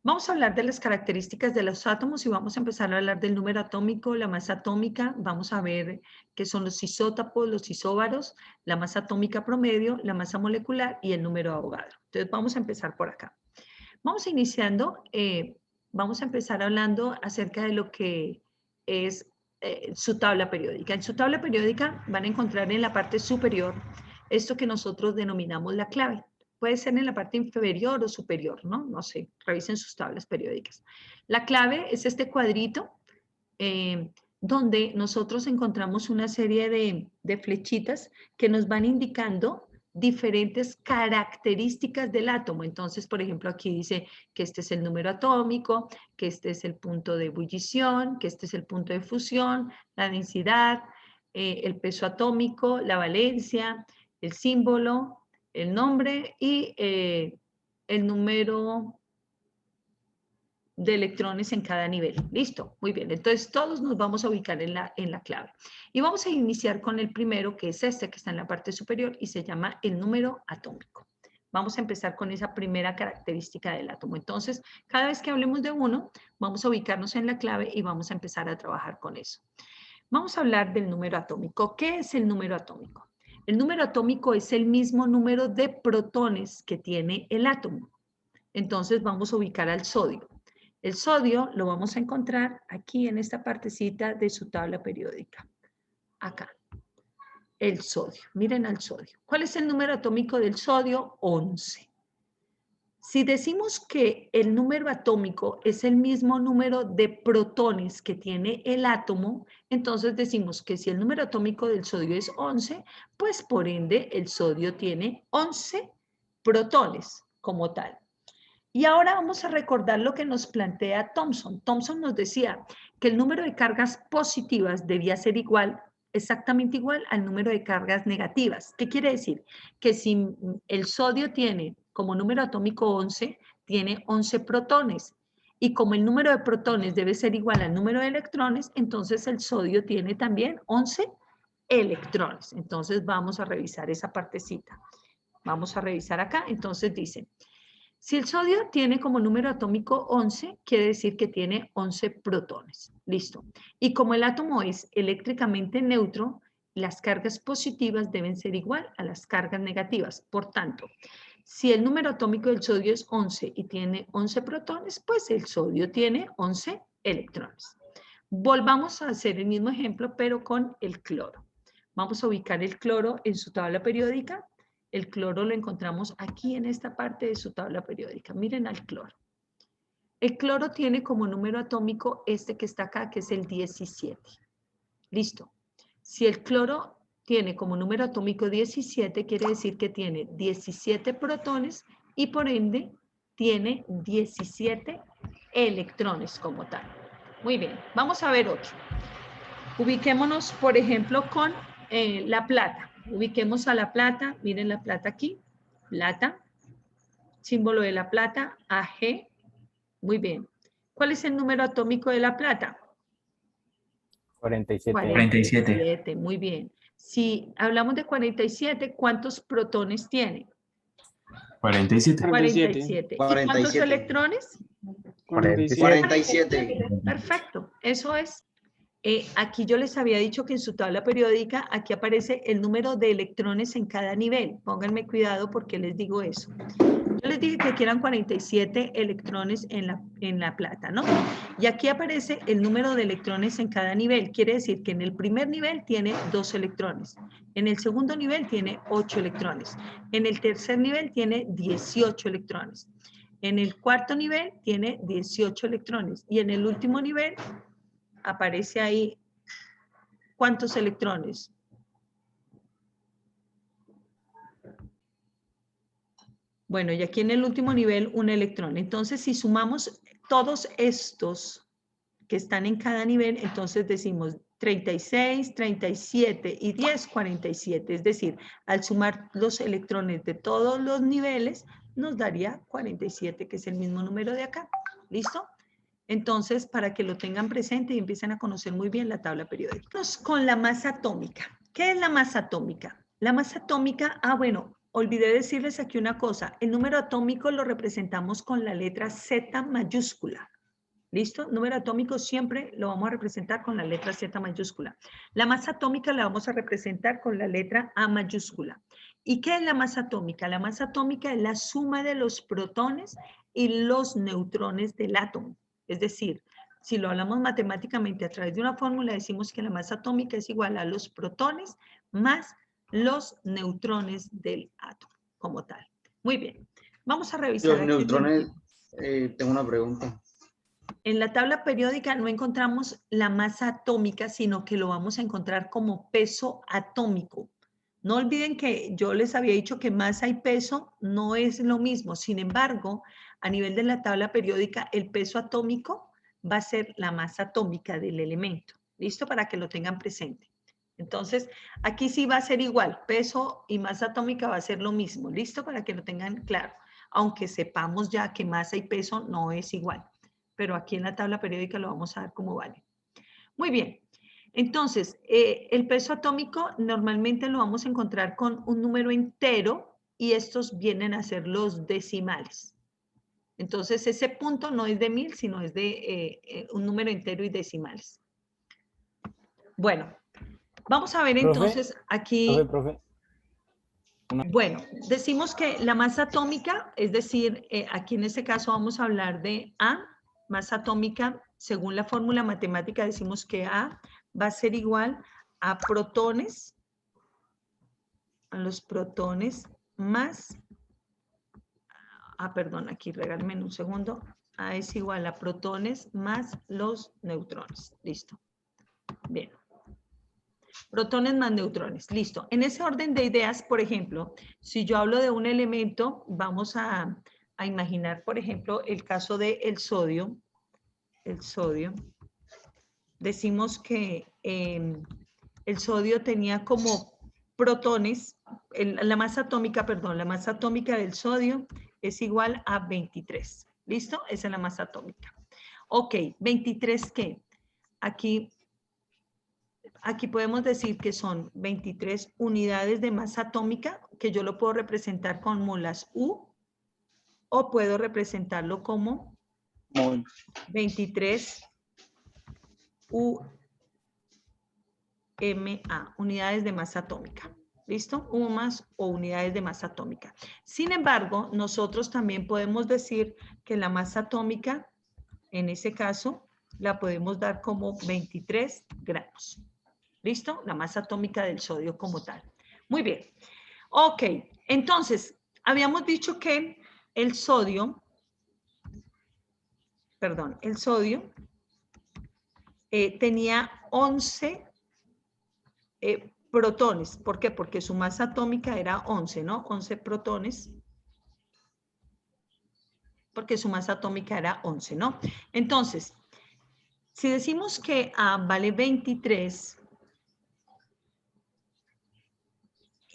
Vamos a hablar de las características de los átomos y vamos a empezar a hablar del número atómico, la masa atómica. Vamos a ver qué son los isótopos, los isóbaros, la masa atómica promedio, la masa molecular y el número de Avogadro. Entonces vamos a empezar por acá. Vamos iniciando, vamos a empezar hablando acerca de lo que es su tabla periódica. En su tabla periódica van a encontrar en la parte superior esto que nosotros denominamos la clave. Puede ser en la parte inferior o superior, ¿no? No sé, revisen sus tablas periódicas. La clave es este cuadrito donde nosotros encontramos una serie de flechitas que nos van indicando diferentes características del átomo. Entonces, por ejemplo, aquí dice que este es el número atómico, que este es el punto de ebullición, que este es el punto de fusión, la densidad, el peso atómico, la valencia, el símbolo, el nombre y el número de electrones en cada nivel. Listo, muy bien. Entonces todos nos vamos a ubicar en la clave. Y vamos a iniciar con el primero, que es este, que está en la parte superior y se llama el número atómico. Vamos a empezar con esa primera característica del átomo. Entonces, cada vez que hablemos de uno, vamos a ubicarnos en la clave y vamos a empezar a trabajar con eso. Vamos a hablar del número atómico. ¿Qué es el número atómico? El número atómico es el mismo número de protones que tiene el átomo. Entonces vamos a ubicar al sodio. El sodio lo vamos a encontrar aquí en esta partecita de su tabla periódica. Acá. El sodio. Miren al sodio. ¿Cuál es el número atómico del sodio? 11. Si decimos que el número atómico es el mismo número de protones que tiene el átomo, entonces decimos que si el número atómico del sodio es 11, pues por ende el sodio tiene 11 protones como tal. Y ahora vamos a recordar lo que nos plantea Thomson. Thomson nos decía que el número de cargas positivas debía ser igual, exactamente igual al número de cargas negativas. ¿Qué quiere decir? Que si el sodio tiene como número atómico 11, tiene 11 protones. Y como el número de protones debe ser igual al número de electrones, entonces el sodio tiene también 11 electrones. Entonces vamos a revisar esa partecita. Vamos a revisar acá. Entonces dice, si el sodio tiene como número atómico 11, quiere decir que tiene 11 protones. Listo. Y como el átomo es eléctricamente neutro, las cargas positivas deben ser igual a las cargas negativas. Por tanto, si el número atómico del sodio es 11 y tiene 11 protones, pues el sodio tiene 11 electrones. Volvamos a hacer el mismo ejemplo, pero con el cloro. Vamos a ubicar el cloro en su tabla periódica. El cloro lo encontramos aquí en esta parte de su tabla periódica. Miren al cloro. El cloro tiene como número atómico este que está acá, que es el 17. Listo. Si el cloro tiene como número atómico 17, quiere decir que tiene 17 protones y por ende tiene 17 electrones como tal. Muy bien, vamos a ver otro. Ubiquémonos, por ejemplo, con la plata. Ubiquemos a la plata, miren la plata aquí, plata, símbolo de la plata, AG, muy bien. ¿Cuál es el número atómico de la plata? 47. 47, muy bien. Si hablamos de 47, ¿cuántos protones tiene? 47. 47. ¿Y cuántos electrones? 47. Perfecto, eso es. Aquí yo les había dicho que en su tabla periódica, aquí aparece el número de electrones en cada nivel. Pónganme cuidado porque les digo eso. Yo les dije que aquí eran 47 electrones en la plata, ¿no? Y aquí aparece el número de electrones en cada nivel. Quiere decir que en el primer nivel tiene 2 electrones. En el segundo nivel tiene 8 electrones. En el tercer nivel tiene 18 electrones. En el cuarto nivel tiene 18 electrones. Y en el último nivel aparece ahí, ¿cuántos electrones? Bueno, y aquí en el último nivel, un electrón. Entonces, si sumamos todos estos que están en cada nivel, entonces decimos 36, 37 y 10, 47. Es decir, al sumar los electrones de todos los niveles, nos daría 47, que es el mismo número de acá. ¿Listo? Entonces, para que lo tengan presente y empiecen a conocer muy bien la tabla periódica. Con la masa atómica. ¿Qué es la masa atómica? La masa atómica, bueno, olvidé decirles aquí una cosa. El número atómico lo representamos con la letra Z mayúscula. ¿Listo? Número atómico siempre lo vamos a representar con la letra Z mayúscula. La masa atómica la vamos a representar con la letra A mayúscula. ¿Y qué es la masa atómica? La masa atómica es la suma de los protones y los neutrones del átomo. Es decir, si lo hablamos matemáticamente a través de una fórmula, decimos que la masa atómica es igual a los protones más los neutrones del átomo como tal. Muy bien. Vamos a revisar Los aquí. neutrones, tengo una pregunta. En la tabla periódica no encontramos la masa atómica, sino que lo vamos a encontrar como peso atómico. No olviden que yo les había dicho que masa y peso no es lo mismo. Sin embargo, a nivel de la tabla periódica, el peso atómico va a ser la masa atómica del elemento. ¿Listo? Para que lo tengan presente. Entonces, aquí sí va a ser igual. Peso y masa atómica va a ser lo mismo. ¿Listo? Para que lo tengan claro. Aunque sepamos ya que masa y peso no es igual. Pero aquí en la tabla periódica lo vamos a dar como vale. Muy bien. Entonces, el peso atómico normalmente lo vamos a encontrar con un número entero y estos vienen a ser los decimales. Entonces, ese punto no es de 1000, sino es de un número entero y decimales. Bueno, vamos a ver entonces aquí. Profe. Bueno, decimos que la masa atómica, es decir, aquí en este caso vamos a hablar de A, masa atómica, según la fórmula matemática decimos que A va a ser igual a protones, a los protones más, perdón, aquí regálenme un segundo, A es igual a protones más los neutrones, listo. Bien. Protones más neutrones, listo. En ese orden de ideas, por ejemplo, si yo hablo de un elemento, vamos a imaginar, por ejemplo, el caso del sodio. El sodio. Decimos que el sodio tenía como protones, la masa atómica del sodio es igual a 23. ¿Listo? Esa es la masa atómica. Ok, 23, ¿qué? Aquí podemos decir que son 23 unidades de masa atómica, que yo lo puedo representar como las U, o puedo representarlo como 23 UMA, unidades de masa atómica. ¿Listo? UMAs o unidades de masa atómica. Sin embargo, nosotros también podemos decir que la masa atómica, en ese caso, la podemos dar como 23 gramos. ¿Listo? La masa atómica del sodio como tal. Muy bien. Ok, entonces, habíamos dicho que el sodio tenía 11 protones. ¿Por qué? Porque su masa atómica era 11, ¿no? 11 protones. Porque su masa atómica era 11, ¿no? Entonces, si decimos que A vale 23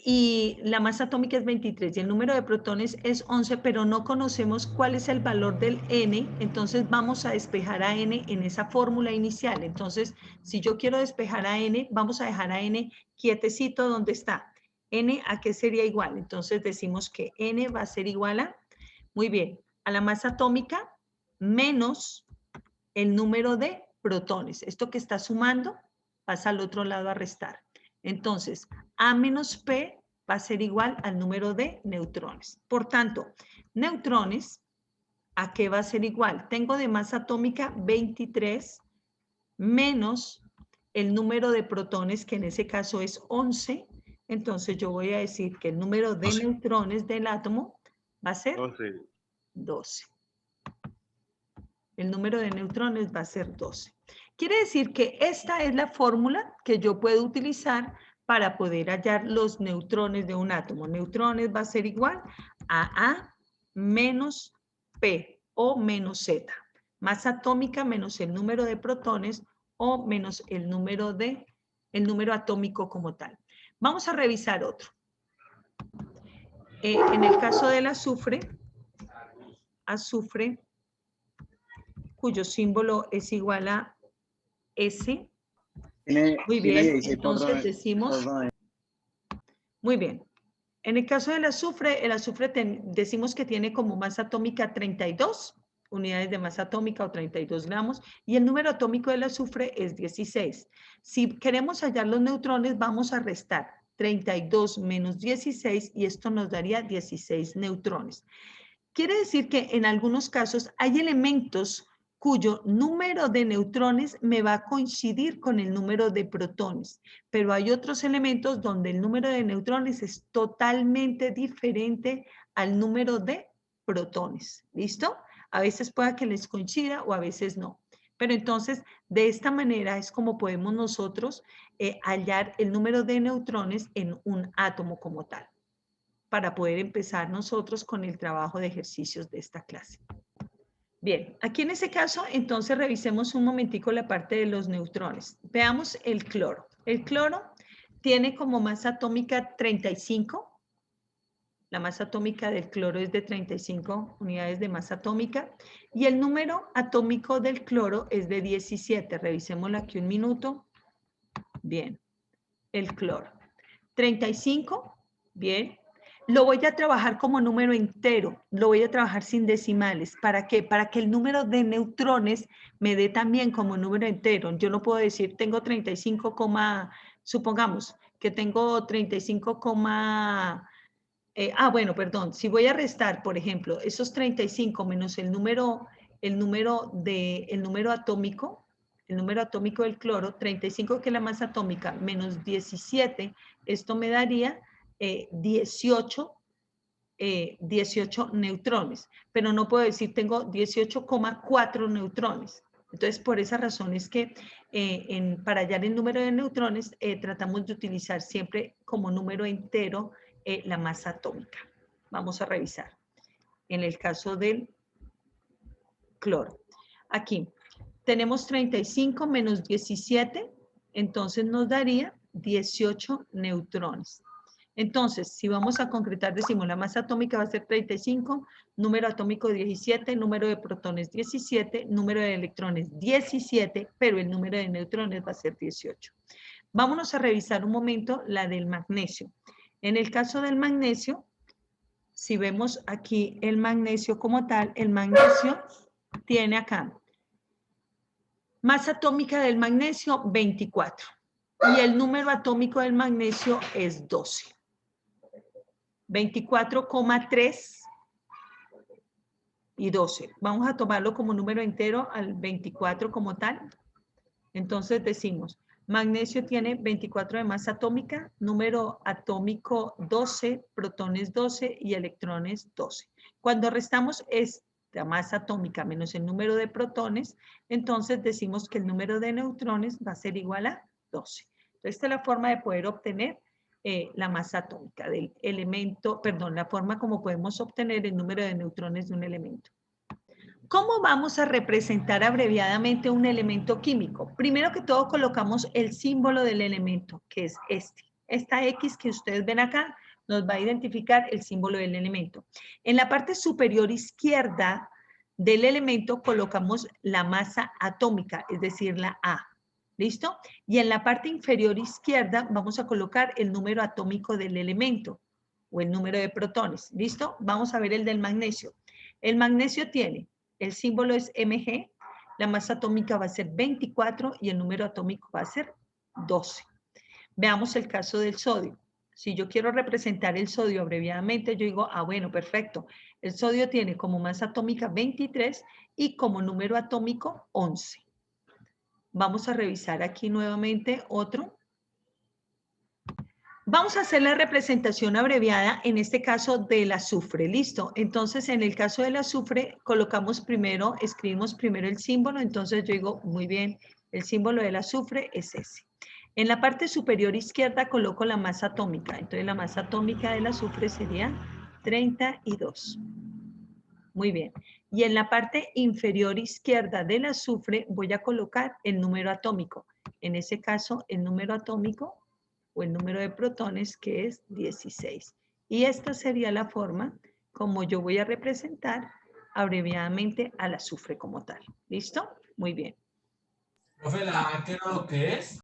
y la masa atómica es 23 y el número de protones es 11, pero no conocemos cuál es el valor del N, entonces vamos a despejar a N en esa fórmula inicial. Entonces, si yo quiero despejar a N, vamos a dejar a N quietecito donde está. N, ¿a qué sería igual? Entonces decimos que N va a ser igual a, muy bien, a la masa atómica menos el número de protones. Esto que está sumando pasa al otro lado a restar. Entonces, A menos P va a ser igual al número de neutrones. Por tanto, neutrones, ¿a qué va a ser igual? Tengo de masa atómica 23 menos el número de protones, que en ese caso es 11. Entonces, yo voy a decir que el número de neutrones del átomo va a ser 12. El número de neutrones va a ser 12. Quiere decir que esta es la fórmula que yo puedo utilizar para poder hallar los neutrones de un átomo. Neutrones va a ser igual a A menos P o menos Z. Masa atómica menos el número de protones o menos el número atómico como tal. Vamos a revisar otro. En el caso del azufre, cuyo símbolo es igual a S. Muy bien, entonces decimos, muy bien, En el caso del azufre, el azufre decimos que tiene como masa atómica 32 unidades de masa atómica o 32 gramos, y el número atómico del azufre es 16. Si queremos hallar los neutrones, vamos a restar 32 menos 16 y esto nos daría 16 neutrones. Quiere decir que en algunos casos hay elementos cuyo número de neutrones me va a coincidir con el número de protones, pero hay otros elementos donde el número de neutrones es totalmente diferente al número de protones. ¿Listo? A veces pueda que les coincida o a veces no. Pero entonces, de esta manera es como podemos nosotros hallar el número de neutrones en un átomo como tal, para poder empezar nosotros con el trabajo de ejercicios de esta clase. Bien, aquí en ese caso, entonces revisemos un momentico la parte de los neutrones. Veamos el cloro. El cloro tiene como masa atómica 35. La masa atómica del cloro es de 35 unidades de masa atómica. Y el número atómico del cloro es de 17. Revisémoslo aquí un minuto. Bien, el cloro. 35, bien. Lo voy a trabajar como número entero, lo voy a trabajar sin decimales. ¿Para qué? Para que el número de neutrones me dé también como número entero. Yo no puedo decir, tengo 35, supongamos que tengo 35, bueno, perdón. Si voy a restar, por ejemplo, esos 35 menos el número atómico, el número atómico del cloro, 35 que es la masa atómica, menos 17, esto me daría 18 neutrones, pero no puedo decir tengo 18,4 neutrones. Entonces, por esa razón es que para hallar el número de neutrones, tratamos de utilizar siempre como número entero la masa atómica. Vamos a revisar. En el caso del cloro. Aquí tenemos 35 menos 17, entonces nos daría 18 neutrones. Entonces, si vamos a concretar, decimos la masa atómica va a ser 35, número atómico 17, número de protones 17, número de electrones 17, pero el número de neutrones va a ser 18. Vámonos a revisar un momento la del magnesio. En el caso del magnesio, si vemos aquí el magnesio como tal, el magnesio tiene acá masa atómica del magnesio 24 y el número atómico del magnesio es 12. 24,3 y 12. Vamos a tomarlo como número entero al 24 como tal. Entonces decimos, magnesio tiene 24 de masa atómica, número atómico 12, protones 12 y electrones 12. Cuando restamos esta masa atómica menos el número de protones, entonces decimos que el número de neutrones va a ser igual a 12. Entonces, esta es la forma de poder obtener la masa atómica del elemento, perdón, la forma como podemos obtener el número de neutrones de un elemento. ¿Cómo vamos a representar abreviadamente un elemento químico? Primero que todo colocamos el símbolo del elemento, que es este. Esta X que ustedes ven acá nos va a identificar el símbolo del elemento. En la parte superior izquierda del elemento colocamos la masa atómica, es decir, la A. ¿Listo? Y en la parte inferior izquierda vamos a colocar el número atómico del elemento o el número de protones. ¿Listo? Vamos a ver el del magnesio. El magnesio tiene, el símbolo es Mg, la masa atómica va a ser 24 y el número atómico va a ser 12. Veamos el caso del sodio. Si yo quiero representar el sodio abreviadamente, yo digo, bueno, perfecto. El sodio tiene como masa atómica 23 y como número atómico 11. Vamos a revisar aquí nuevamente otro. Vamos a hacer la representación abreviada, en este caso del azufre, ¿listo? Entonces, en el caso del azufre, escribimos primero el símbolo, entonces yo digo, muy bien, el símbolo del azufre es ese. En la parte superior izquierda coloco la masa atómica, entonces la masa atómica del azufre sería 32. Muy bien. Y en la parte inferior izquierda del azufre voy a colocar el número atómico. En ese caso, el número atómico o el número de protones, que es 16. Y esta sería la forma como yo voy a representar abreviadamente al azufre como tal. ¿Listo? Muy bien. Profe, ¿la A qué es lo que es?